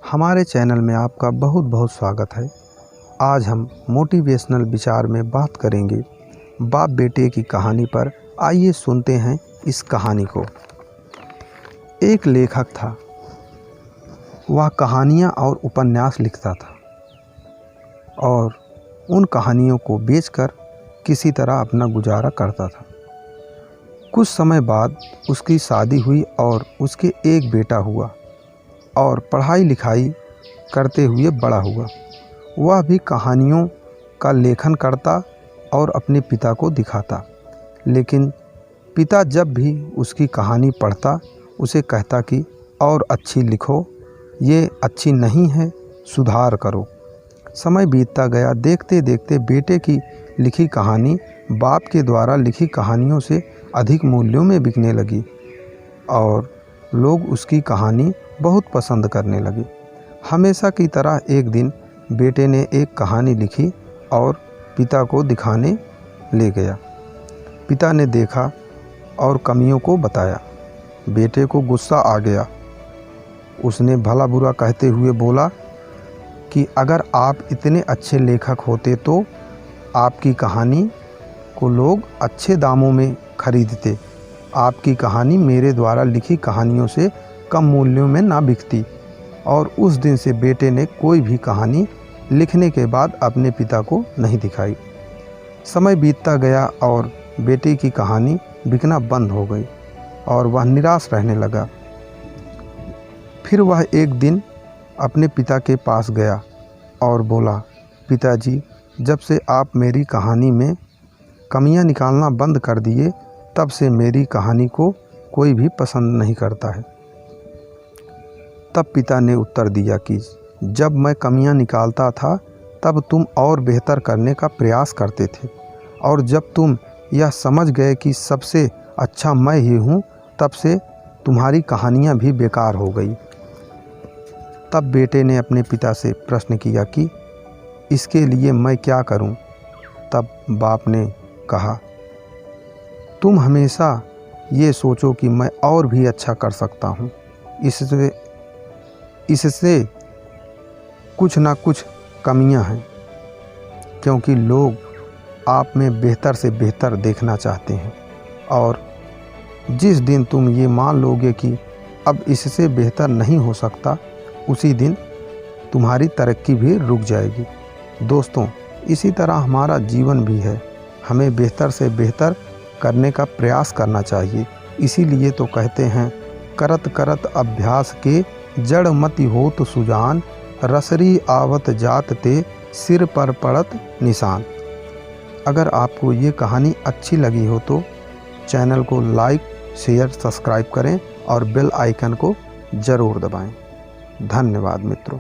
हमारे चैनल में आपका बहुत बहुत स्वागत है। आज हम मोटिवेशनल विचार में बात करेंगे बाप बेटे की कहानी पर। आइए सुनते हैं इस कहानी को। एक लेखक था। वह कहानियाँ और उपन्यास लिखता था और उन कहानियों को बेचकर किसी तरह अपना गुजारा करता था। कुछ समय बाद उसकी शादी हुई और उसके एक बेटा हुआ और पढ़ाई लिखाई करते हुए बड़ा हुआ। वह भी कहानियों का लेखन करता और अपने पिता को दिखाता, लेकिन पिता जब भी उसकी कहानी पढ़ता उसे कहता कि और अच्छी लिखो, ये अच्छी नहीं है, सुधार करो। समय बीतता गया। देखते देखते बेटे की लिखी कहानी बाप के द्वारा लिखी कहानियों से अधिक मूल्यों में बिकने लगी और लोग उसकी कहानी बहुत पसंद करने लगे। हमेशा की तरह एक दिन बेटे ने एक कहानी लिखी और पिता को दिखाने ले गया। पिता ने देखा और कमियों को बताया। बेटे को गुस्सा आ गया। उसने भला बुरा कहते हुए बोला कि अगर आप इतने अच्छे लेखक होते तो आपकी कहानी को लोग अच्छे दामों में खरीदते। आपकी कहानी मेरे द्वारा लिखी कहानियों से कम मूल्यों में ना बिकती। और उस दिन से बेटे ने कोई भी कहानी लिखने के बाद अपने पिता को नहीं दिखाई। समय बीतता गया और बेटे की कहानी बिकना बंद हो गई और वह निराश रहने लगा। फिर वह एक दिन अपने पिता के पास गया और बोला, पिताजी, जब से आप मेरी कहानी में कमियां निकालना बंद कर दिए तब से मेरी कहानी को कोई भी पसंद नहीं करता है। तब पिता ने उत्तर दिया कि जब मैं कमियां निकालता था तब तुम और बेहतर करने का प्रयास करते थे, और जब तुम यह समझ गए कि सबसे अच्छा मैं ही हूँ तब से तुम्हारी कहानियाँ भी बेकार हो गई। तब बेटे ने अपने पिता से प्रश्न किया कि इसके लिए मैं क्या करूँ? तब बाप ने कहा, तुम हमेशा ये सोचो कि मैं और भी अच्छा कर सकता हूँ। इससे कुछ ना कुछ कमियां हैं, क्योंकि लोग आप में बेहतर से बेहतर देखना चाहते हैं, और जिस दिन तुम ये मान लोगे कि अब इससे बेहतर नहीं हो सकता, उसी दिन तुम्हारी तरक्की भी रुक जाएगी। दोस्तों, इसी तरह हमारा जीवन भी है। हमें बेहतर से बेहतर करने का प्रयास करना चाहिए। इसीलिए तो कहते हैं, करत करत अभ्यास के जड़ मति होत सुजान, रसरी आवत जात ते सिर पर पड़त निशान। अगर आपको ये कहानी अच्छी लगी हो तो चैनल को लाइक, शेयर, सब्सक्राइब करें और बेल आइकन को ज़रूर दबाएं। धन्यवाद मित्रों।